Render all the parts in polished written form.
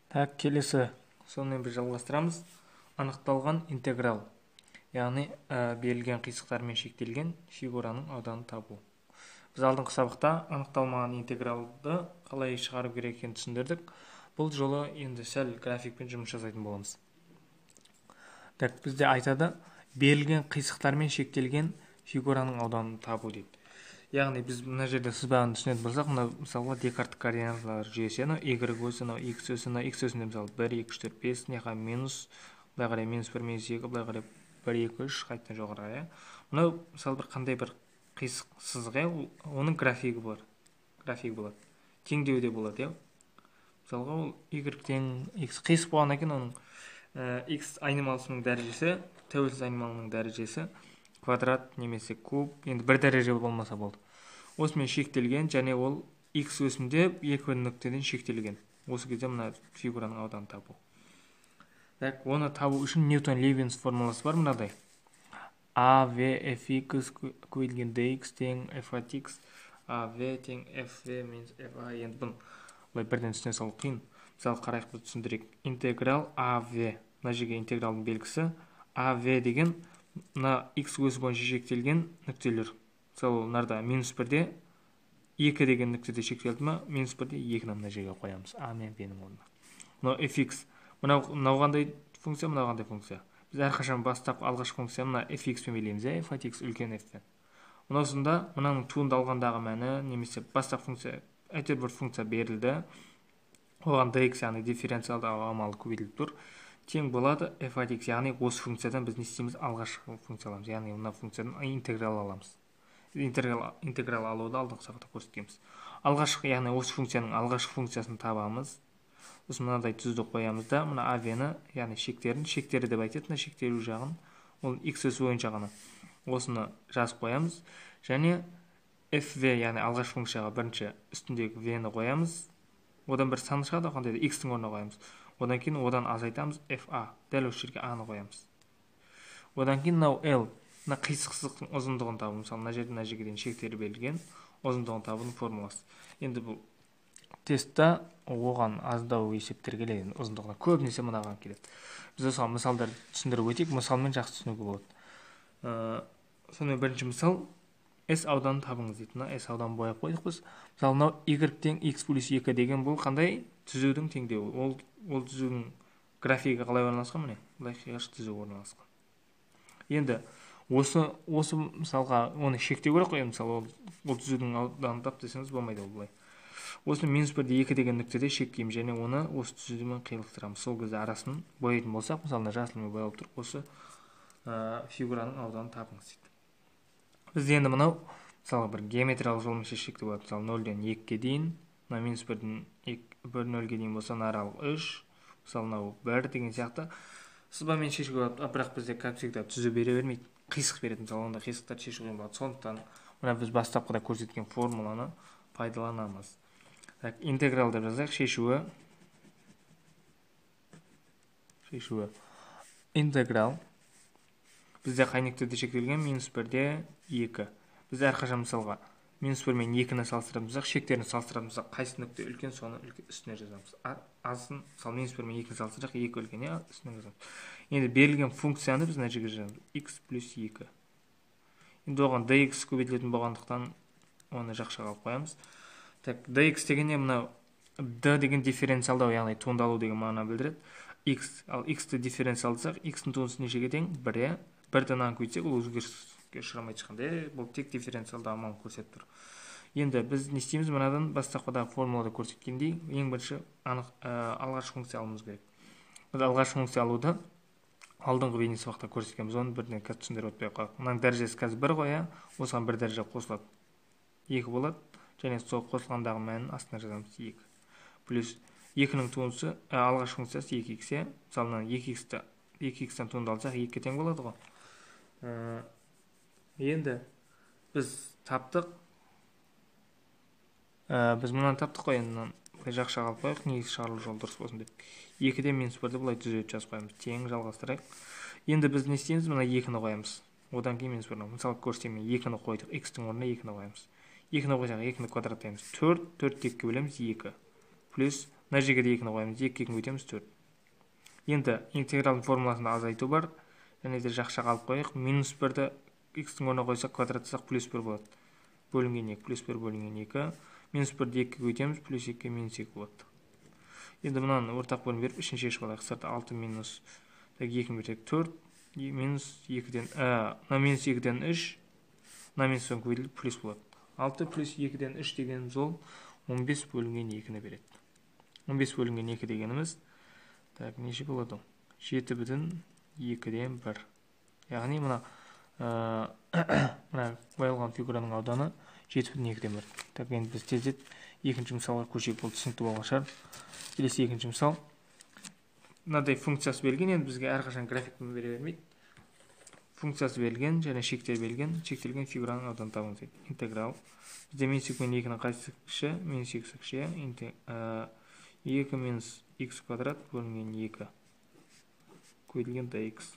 Так, келесі сонымен бір жалғастырамыз. Анықталған интеграл, яғни берілген қисықтармен шектелген фигураның ауданын табу. Біз алдыңғы сабақта анықталмаған интегралды қалай шығару керек екенін түсіндірдік. Бұл жолы енді сәл графикпен жұмыс жасайтын боламыз. Так, бізде айтады, берілген қисықтармен шектелген фигураның ауданын табу дейді. Яғни біз мына жерде сызбасын түсінетін болсақ, мына мысалға декарттық координаталар жүйесі, y өсі, x өсі, x өсінде мысалы 1, 2, 3, 4, 5, мына минус, былай қарай минус 1, минус 2, былай қарай 1, 2, 3, қайтадан жоғарыға. Мынау мысалы бір қандай бір қисық сызық, оның графигі болады. Теңдеуде болады, мысалға ол y тең x қисық болғаннан кейін оның x айнымалысының дәрежесі, тәуелсіз айнымалының дәрежесі квадрат немесе куб, енді бір дәреже болмаса болды. Осымен шектелген, және ол x өсінде екі нүктеден шектелген. Осы кезде мына фигураның ауданын табу. Так, оны табу үшін Ньютон-Левинс формуласы бар мынадай. a v fx көбейтілген dx тең f от x, a v тең f v минус f a. Енді бұны бірден түсіне салу қиын. Мысалы қарайық, біз түсіндірейік. Интеграл a v, мына жерге интегралдың белгісі a v деген мына x өсі бойынша шектелген нүктелер. Мысалы мынада минус 1-де 2 деген нүктеде шектелді ма, минус 1-де 2-ні мына жерге қоямыз, а мен б-нің орнына. Мынау fx, мынау қандай функция, мынау қандай функция. Біз әрқашан бастап алғашқы функция мына fx-пен белгілейміз, f от x үлкен f-пен. Мұнысында мынаның туындалғандағы мәні, немесе бастап функция, әйтеуір бір функция берілді, оған dx, яғни дифференциалды амалы көбейтіліп тұр, тең болады f от x, яғни осы функциядан біз не істейміз, алғашқы функция аламыз, яғни мына функциядан интеграл аламыз. Интеграл алуды алдыңғы сабақта көрсеткенбіз. Алғашқы, яғни осы функцияның алғашқы функциясын табамыз. Біз мынадай түзді қоямыз да, мына av-ні, яғни шектері деп айтады, мына шектеру жағын, ол x өсі бойынша ғана. Осыны жазып қоямыз, және fv, яғни алғашқы функцияға бірінші үстіндегі v-ні қоямыз. Одан бір сан шығады, қандай да x-тің орнына қоямыз. Одан кейін одан азайтамыз, fa, дәл осы жерге a-ны қоямыз. Одан кейін мынау l, мына қисық сызықтың ұзындығын табу, мысалы мына жерге дейін шектері берілген ұзындығын табудың формуласы. Енді бұл тестта оған аздау есептер келеді, ұзындығына көбінесе мынаған келеді. Біз осыған мысалдар түсіндіріп өтейік, мысалмен жақсы түсінуге болады. Сонымен бірінші мысал, S ауданын табыңыз дейді. Мына S ауданын бояп қойдық біз. Мысалы мынау y тең x плюс 2 деген бұл қандай? Түзудің теңдеуі. Ол түзудің графигі қалай орналасқан, міне, былай қиғаш түзу орналасқан. Енді осы мысалға оны шектеу керек қой, мысалы ол түзудің ауданын тап десеңіз болмайды ол былай. Осыны минус 1-де 2 деген нүктеде шектеймін, және оны осы түзудімен қиылықтырамыз. Сол кезде арасын бояйтын болсақ, мысалы жасылмен боялып тұр, осы фигураның ауданын табыңыз дейді. Біз енді мынау мысалы бір геометриялық жолмен шешсек те болады. Мысалы 0-ден 2-ге дейін, мына минус 1-ден 1-0-ге дейін болса, аралық 3, мысалы мынау 1 деген сияқты сызбамен шешуге болады. Бірақ бізде как всегда түзу бере бермейді, қисық береді. Мысалы онда қисықтар шешуге болады. Сондықтан мына біз бастапқыда көрсеткен формуланы пайдаланамыз. Так, интеграл деп жазайық, шешуі. Интеграл бізде қай нүктеде шектелген? Минус 1-де 2. Біз әрқашан мысалға минус 1 мен 2-ні салыстыратын болсақ, шектерін салыстыратын болсақ, қайсы нүкте үлкен, соны үстіне жазамыз. Асын, мысалы минус 1 мен 2-ні салыстырсақ, 2 үлкен, үстіне жазамыз. Енді берілген функцияны біз мына жерге жазамыз, x плюс 2. Енді оған dx көбейтілетін болғандықтан оны жақшаға алып қоямыз. Так, dx дегенде мына d деген дифференциалдау, яғни туындалу деген мағына білдіреді. Ал x-ті дифференциалдасақ, x-ның туындысы нешеге тең? 1-е. 1-ді нан көйтсек, ол өзгеріске ұшырамайды ешқандай. Бұл тек дифференциалдау амалын көрсетіп тұр. Енді біз не істейміз? Мынадан бастапқыдағы формулада көрсеткендей, ең бірінші алғашқы функция алуымыз керек. Біз алғашқы функция алуды алдыңғы бейне сабақта көрсеткенбіз, оны бірден қазір түсіндіріп өтпей қойдық. Мынаның дәрежесі қазір 1 ғой, осыған 1 дәреже қосылады, 2 болады, және сол қосылғандағы мәнін астына жазамыз 2. Плюс 2-ның туындысы, алғашқы функциясы 2x, мысалы 2x-тен туындалсақ 2-ге тең болады ғой. Енді біз таптық, біз мұнан таптық қой, енді жақшаға алып қойық, негізгі шығарылу жолы дұрыс болсын деп. 2-де минус 1-ді бұлай түзетіп жазып қоямыз, тең жалғастырайық. Енді біз не істейміз? Мына 2-ні қоямыз, одан кейін минус 1-ні. Мысалы көрсетейін, 2-ні қойдық, x-тің орнына 2-ні қоямыз. 2-ні қойсақ, 2-ні квадраттаймыз, 4, 4 текке бөлеміз 2, плюс мына жерге де 2-ні қоямыз, 2-ні өтеміз 4. Енді интегралдың формуласында азайту бар, және де жақшаға алып қойық. Минус 1-ді x-тің орнына қойсақ, квадраттасақ плюс 1 болады. Бөлінген 2, плюс 1 бөлінген 2. Минус 1-ді 2-ге өтеміз, плюс 2 минус 2 болады. Енді мұнан ортақ бөлім беріп, ішін шешіп алайық. Сырт 6 минус 2-ні берсек 4, минус 2-ден, минус 2-ден 3, минус 10 көбейтіліп плюс болады. 6 плюс 2-ден 3 дегеніміз ол 15 бөлінген 2-ні береді. 15 бөлінген 2 дегеніміз, неше болады? 7,2-ден 1. Яғни мұна қойылған фигураның ауданы 7,2-ден 1. Так, енді біз тездет екінші мысалға көшейік, бұл түсінікті болған шығар. Келесі екінші мысал. Мынадай функциясы берілген, енді бізге әрқашан графикті бере бермейді. Функциясы берілген және шектер берілген, шектелген фигураның ауданы табыңыз дейді. Интеграл. Бізде минус 2 мен 2-ның қайсысы кіші? Минус 2 кіші. 2 минус x квадрат бөлінген 2 көбейтілген dx.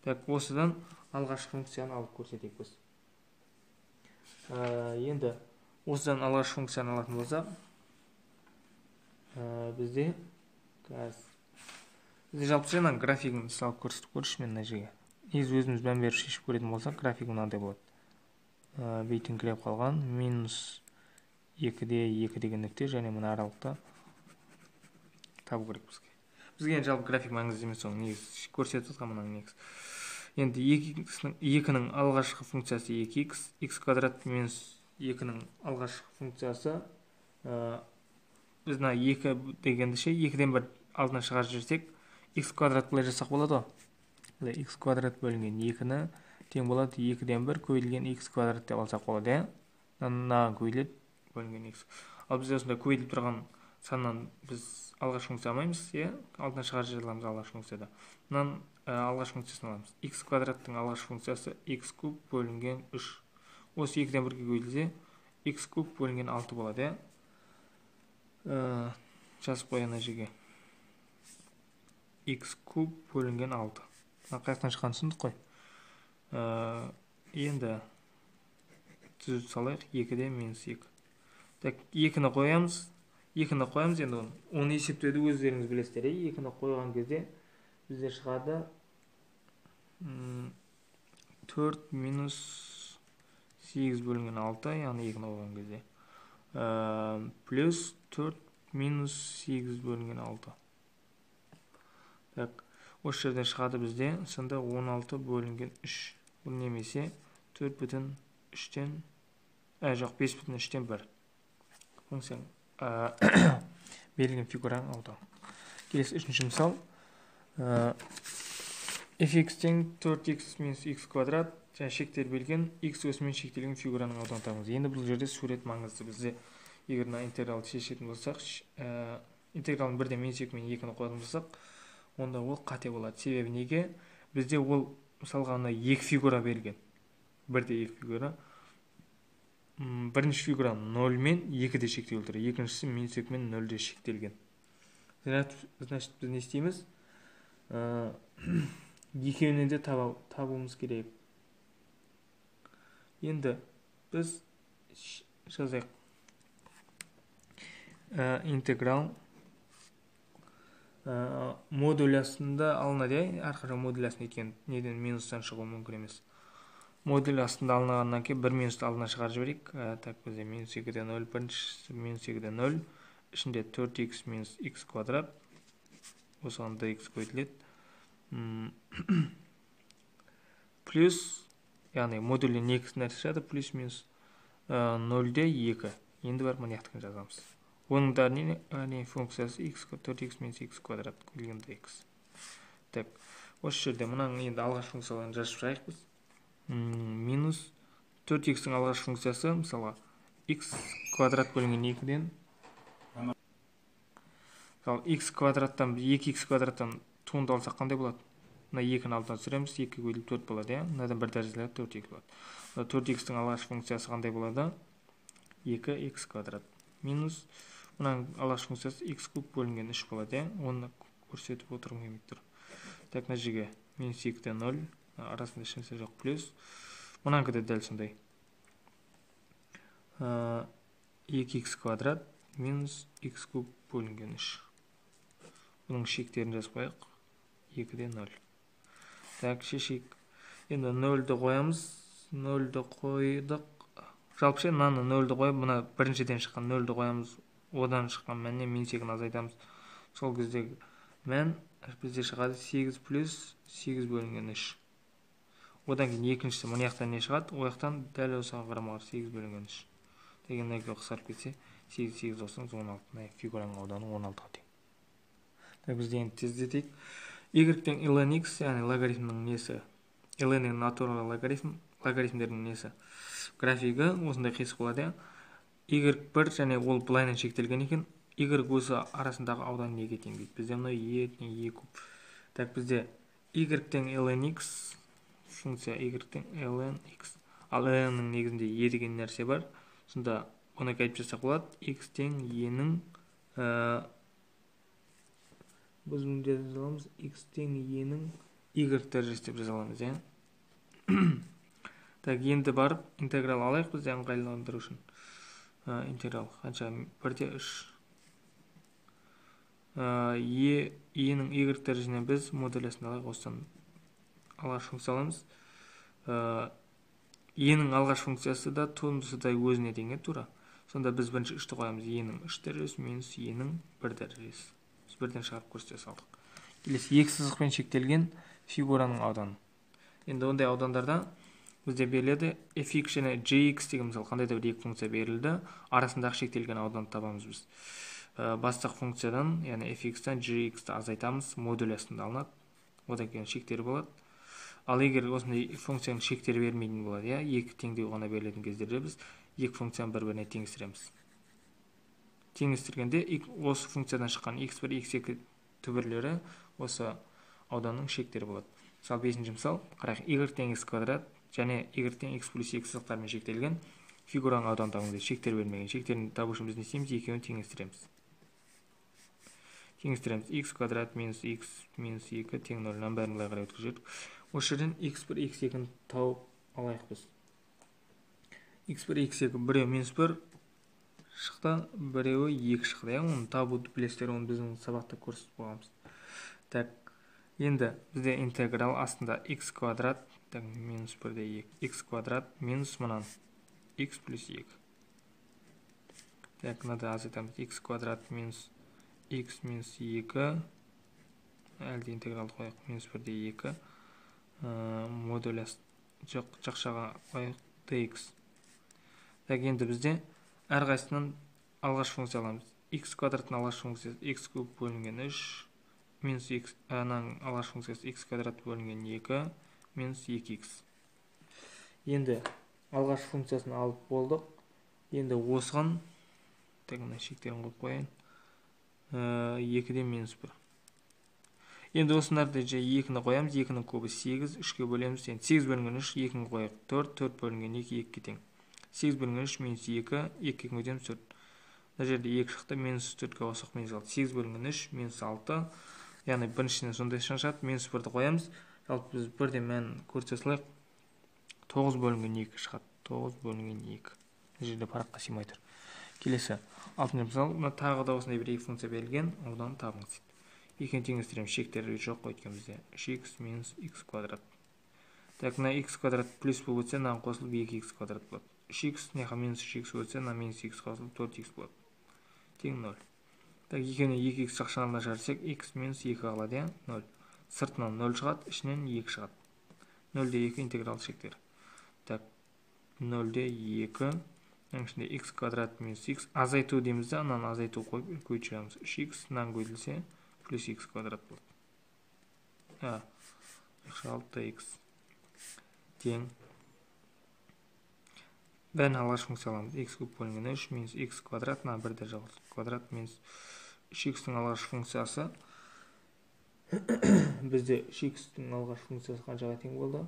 Так, осыдан алғашқы функцияны алып көрсетейік біз. Енді осыдан алғашқы функцияны алатын болсақ, бізде жалпы жаңағы графигін салып көрсетіп көрші мен мына жерге. Негізі өзіміз мән беріп шешіп көретін болсақ, график мынандай болады. Бейтіңкіреп қалған минус 2-де 2 деген нүкте және мына аралықта табу керек бізге. Бізге жалпы график маңызды емес, соның негізі көрсетіп жатқан мұның негізі. Енді 2-ның алғашқы функциясы 2x, x квадрат минус 2-ның алғашқы функциясы, біз 2 дегенді ше, 2-ден 1 алдына шығарып жіберсек, x квадрат былай жасақ болады ғой. X квадрат бөлінген 2-ні тең болады 2-ден 1 көбейтілген x квадрат деп алсақ болады. Мынаған көбейтіледі бөлінген x. Ал бізде осында көбейтіліп тұрған саннан біз алғашқы функция алмаймыз, алдына шығарып жібере аламыз алғашқы функцияда. Мынан алғашқы функциясын аламыз. X квадраттың алғашқы функциясы x куб бөлінген 3. Осы 2-ден 1-ге көбейтілсе, x куб бөлінген 6 болады. Жазып қояйын мына жерге. X куб бөлінген 6. Қаяқтан шыққанын түсіндік қой. Енді түзіп салайық. 2-де минус 2. Так, 2-ні қоямыз. 2-ні қоямыз, енді оны есептеуді өздеріңіз білесіздер. 2-ні қойған кезде бізде шығады 4 минус 8 бөлінген 6, яғни 2-ні қойған кезде. Плюс 4 минус 8 бөлінген 6. Так, осы жерден шығады бізде сында 16 бөлінген 3. Бұл немесе 4,3-тен, жоқ, 5,3-тен 1. Функция берілген фигураның ауданы. Келесі үшінші мысал. fx тең 4x минус x квадрат және шектер берілген x осымен шектелген фигураның ауданы табыңыз. Енді бұл жерде сурет маңызды. Бізде егер мына интегралды шешетін болсақ, интегралын 1-ден минус 2 мен 2-ні қойатын болсақ, онда ол қате болады. Себебі неге? Бізде ол мысалға мына 2 фигура берілген. 1-де 2 фигура. Бірінші фигура 0 мен 2-де шектеліп тұр. Екіншісі минус 2 мен 0-де шектелген. Значит, біз не істейміз? Екеуінен де табуымыз керек. Енді біз жазайық. Интеграл модулясында алынады. Әрқашан модулясын екен неден минустан шығу мүмкін емес. Модуль астында алынғаннан кейін 1 минусты алдына шығарып жіберейік. Так, бізде минус 2-ден 0, біріншісі минус 2-ден 0, ішінде 4x минус x квадрат, осыған dx көйтіледі. Плюс, яғни модулін екісі нәрсе шығады, плюс минус 0-де 2. Енді бар мұнияқтығын жазамыз. Оның да не функциясы 4x минус x квадрат көйтілген dx. Так, осы жерде мұның енді алғаш функцияларын жазып шығайық біз. Минус 4x-ің алғаш функциясы, мысалға, x квадрат бөлінген 2-ден, x квадраттан 2x квадраттан туынды алсақ қандай болады? Мына 2-ні алдына түсіреміз, 2 көбейтіліп 4 болады. Мынадан 1 дәрежелі 4x болады. 4x-ің алғаш функциясы қандай болады? 2x квадрат. Минус, мұның алғаш функциясы x куб бөлінген 3 болады. Оны көрсетіп отырғым келмей тұр. Так, мына жерге минус 2-ден 0. Арасында ешнәрсе жоқ, плюс мұнанқы да дәл сондай 2x квадрат минус x куб бөлінген 3. Бұның шектерін жазып қояйық. 2-де 0. Так, шешейік. Енді 0-ді қоямыз. 0-ді қойдық. Жалпы ше, мынаны 0-ді қойып, мына біріншіден шыққан 0-ді қоямыз. Одан шыққан мәннен минус 2-ні азайтамыз. Сол кездегі мән бізде шығады 8 плюс 8 бөлінген 3. Одан кейін екіншісі мұны яқтан не шығады? Ояқтан дәл осыған қарама 8 бөлінген 3. Деген мынау қысқарып кетсе 8 9 16. Фигураның ауданы 16-ға тең. Так, бізде енді тездетейік. Y-тен ln x, яғни логарифмның несі? ln натуралы логарифмдердің несі? Графигі осындай қисық болады. Y1 және ол былайынан шектелген екен. Y өзі арасындағы аудан неге тең дейді. Бізде мынау e куб. Так, бізде Y-тен ln x функция Y-тен ln x. Ал ln-нің негізінде e деген нәрсе бар. Сонда оны қайтып жасақ болады. X тең e-нің біз мұнда жазаламыз. X тең e-нің Y дәрежесі деп жазаламыз, иә. Так, енді барып интеграл алайық бізде ыңғайландыру үшін. Интеграл қанша? 1-де 3. E-нің Y дәрежесінен біз модулясын алайық. Осыдан алғаш функция аламыз. E-нің алғаш функциясы да туындысы да өзіне тең тура. Сонда біз бірінші 3-ті қоямыз. E-нің 3 дәрежесі минус E-нің 1 дәрежесі. Біз бірден шығарып көрсете салдық. Келесі екі сызықпен шектелген фигураның ауданы. Енді ондай аудандарда бізде беріледі fx және gx деген мысалы қандай да бір екі функция берілді. Арасындағы шектелген ауданды табамыз біз. Бастық функциядан, яғни fx-тан gx-ті азайтамыз, модулясында алынады. Одан кейін шектері болады. Ал егер осындай функцияның шектері бермейтін болады, иә, екі теңдеу ғана берілетін кездерде біз екі функцияны бір-біріне теңестіреміз. Теңестіргенде осы функциядан шыққан x1, x2 түбірлері осы ауданның шектері болады. Мысалы, 5-ші мысал, қарайық, y тең x квадрат және y тең x плюс 2 сызықтармен шектелген фигураның ауданы табыңыз. Шектер бермеген. Шектерін табу үшін біз не істейміз? Екеуін теңестіреміз. X квадрат минус x минус 2 тең 0-нан бәрін былай қарай өткізіп жүрдік. Осы жерден x1, x2-ні тауып алайық біз. x1, x2 біреу минус 1 шықты, біреуі 2 шықты. Оны табуды білесіздер, оны біздің сабақта көрсетіп қойғанбыз. Так, енді бізде интеграл астында x квадрат минус 1-де 2, x квадрат минус мұнан x плюс 2. Так, мынада азайтамыз x квадрат минус x минус 2, әлде интегралды қояйық, минус 1-де 2, модуляс жақшаға қояйық dx. Так, енді бізде әрқайсынан алғаш функция аламыз. X квадраттың алғаш функциясы x куб бөлінген 3, минус x, алғаш функциясы x квадрат бөлінген 2, минус 2x. Енді алғаш функциясын алып болдық. Енді осыған, тегіне шектерін қойып қойын, 2-де минус 1. Енді осынарды 2-ні қоямыз, 2-ні кубы 8, 3-ке бөлеміз. Енді 8 бөлінген 3, 2-ні қойып 4, 4 бөлінген 2, 2-ке тең. 8 бөлінген 3 минус 2, 2-ке көдеміз 4. Мына жерде 2 шықты, минус 4-ке қосақ минус 6. 8 бөлінген 3 минус 6. Яғни біріншісінен сондай шығады, минус 1-ді қоямыз. Жалпы біз бірде мән көрсете салайық. 9 бөлінген 2 шығады. 9 бөлінген 2. Мына жерде параққа сыймай тұр. Келесі 6-шы мысал, тағы да осындай бір екі функция берілген, одан табыңыз дейді. Екеуін теңестіреміз, шектері жоқ өйткені бізде 3x минус x квадрат. Так, мына x квадрат плюс болып өтсе, мынаған қосылып 2x квадрат болады. 3x, неға минус 3x өтсе, мына минус x қосылып 4x болады. Тең 0. Так, екеуіне 2x жақшаларына жарсек, x минус 2 қалады, 0. Сыртынан 0 шығады, ішінен 2 шығады. 0-де 2 интеграл шектер. Так, 0-де 2, ішінде x квадрат минус x. Азайту дейміз де, анан азайту қойып, көйт шығамыз. 3x, нан көйділсе, плюс x квадрат болады. 6x тең. Бәрін алғаш функция аламыз. X куб бөлінген 3 минус x квадрат, на 1-де жалғыз квадрат минус 3x-тің алғаш функциясы. Бізде 3x-тің алғаш функциясы қаншаға тең болды?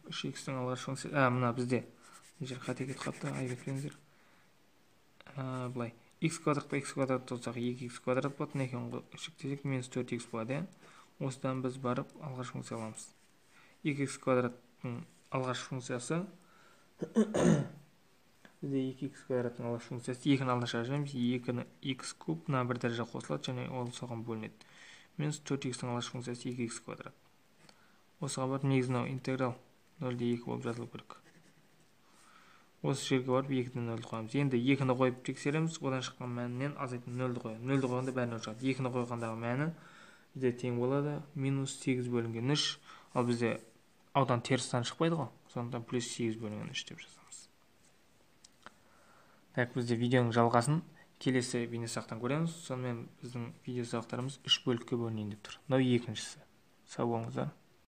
3x-тің алғаш функциясы, мына бізде жер қате кетіп қапты, айбеткеніздер. Бұлай, x квадратқа x квадрат тұлсақ 2x квадрат болады, некен шектесек минус 4x болады. Осыдан біз барып алғаш функция аламыз. 2x квадраттың алғаш функциясы бізде 2х квадраттың алаш функциясы 2-ні алдына шығарамыз, 2-ні х куб мына бір дәреже қосылады және ол соған бөлінеді. Минус 4х-тің алаш функциясы 2х квадрат. Осыға барып негізін интеграл 0-2 болып жазылу керек. Осы жерге барып 2-ден 0-ді қоямыз. Енді 2-ні қойып тексереміз, одан шыққан мәнінен азайтын 0-ді қоямыз. 0-ді қойғанда бәріне шығады. 2-ні қойғандағы мәні бізде тең болады минус 8 бөлінген 3. Ал бізде аудан терістен шықпайды ғой. Сондықтан плюс 8 бөлінген 3 деп жазамыз. Так, бізде видеоның жалғасын келесі бейнесақтан көреміз. Сонымен біздің видео сабақтарымыз 3 бөлікке бөлінейін деп тұр. Мынау екіншісі. Сау болыңыздар.